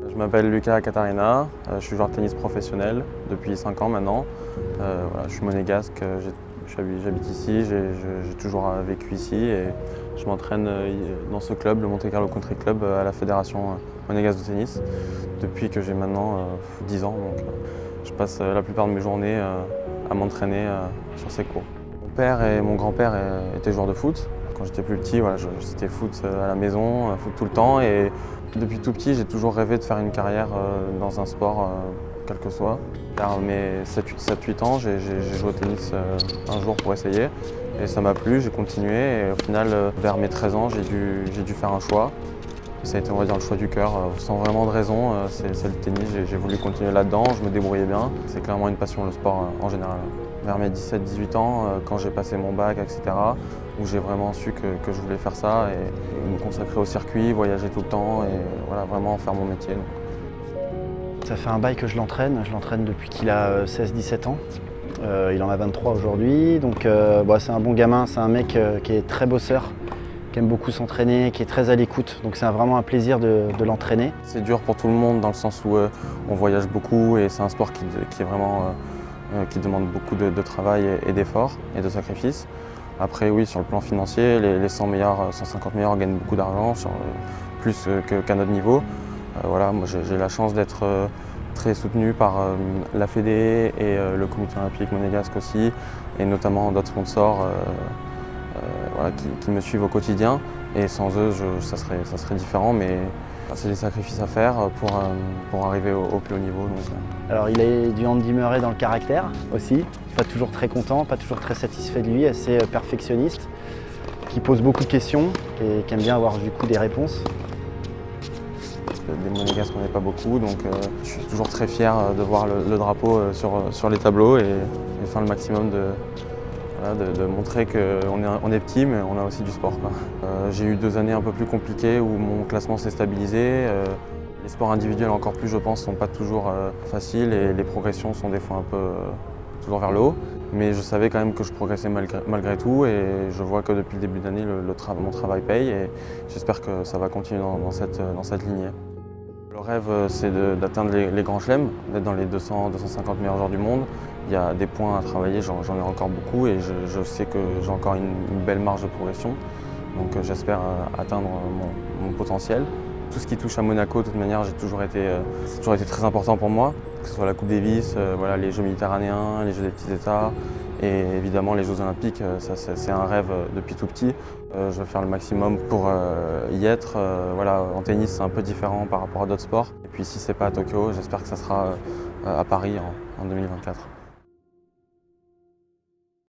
Je m'appelle Lucas Catarina, je suis joueur de tennis professionnel depuis 5 ans maintenant. Voilà, je suis monégasque, j'habite ici, j'ai toujours vécu ici et je m'entraîne dans ce club, le Monte Carlo Country Club, à la fédération monégasque de tennis depuis que j'ai maintenant 10 ans. Donc, je passe la plupart de mes journées à m'entraîner sur ces cours. Mon père et mon grand-père étaient joueurs de foot. Quand j'étais plus petit, voilà, c'était foot à la maison, foot tout le temps. Et depuis tout petit, j'ai toujours rêvé de faire une carrière dans un sport, quel que soit. Vers mes 7-8 ans, j'ai joué au tennis un jour pour essayer. Et ça m'a plu, j'ai continué. Et au final, vers mes 13 ans, j'ai dû faire un choix. Ça a été, on va dire, le choix du cœur, sans vraiment de raison. C'est le tennis, j'ai voulu continuer là-dedans, je me débrouillais bien. C'est clairement une passion, le sport en général. Vers mes 17-18 ans, quand j'ai passé mon bac, etc., où j'ai vraiment su que je voulais faire ça et me consacrer au circuit, voyager tout le temps et voilà, vraiment faire mon métier. Ça fait un bail que je l'entraîne depuis qu'il a 16-17 ans. Il en a 23 aujourd'hui, donc c'est un bon gamin, c'est un mec qui est très bosseur, qui aime beaucoup s'entraîner, qui est très à l'écoute, donc c'est vraiment un plaisir de l'entraîner. C'est dur pour tout le monde dans le sens où on voyage beaucoup et c'est un sport qui est vraiment, qui demande beaucoup de travail et d'efforts et de sacrifices. Après oui, sur le plan financier, les 100 meilleurs, 150 meilleurs gagnent beaucoup d'argent, plus qu'à notre niveau. Voilà, moi j'ai la chance d'être très soutenu par la Fédé et le comité olympique monégasque aussi, et notamment d'autres sponsors voilà, qui me suivent au quotidien. Et sans eux, ça serait différent, mais c'est des sacrifices à faire pour arriver au plus haut niveau. Donc. Alors il a du Andy Murray dans le caractère aussi, pas toujours très content, pas toujours très satisfait de lui, assez perfectionniste, qui pose beaucoup de questions et qui aime bien avoir du coup des réponses. Des monégasques, on n'est pas beaucoup, donc je suis toujours très fier de voir le drapeau sur les tableaux et faire le maximum de montrer qu'on est petit, mais on a aussi du sport. J'ai eu 2 années un peu plus compliquées où mon classement s'est stabilisé. Les sports individuels encore plus, je pense, ne sont pas toujours faciles et les progressions sont des fois un peu toujours vers le haut. Mais je savais quand même que je progressais malgré tout et je vois que depuis le début d'année, mon travail paye et j'espère que ça va continuer dans cette lignée. Le rêve, c'est d'atteindre les grands chelems, d'être dans les 200-250 meilleurs joueurs du monde. Il y a des points à travailler, j'en ai encore beaucoup et je sais que j'ai encore une belle marge de progression. Donc j'espère atteindre mon potentiel. Tout ce qui touche à Monaco, de toute manière, c'est toujours été très important pour moi, que ce soit la Coupe Davis, voilà, les Jeux méditerranéens, les Jeux des petits États et évidemment les Jeux olympiques, c'est un rêve depuis tout petit. Je vais faire le maximum pour y être. Voilà, en tennis, c'est un peu différent par rapport à d'autres sports. Et puis si ce n'est pas à Tokyo, j'espère que ça sera à Paris en 2024.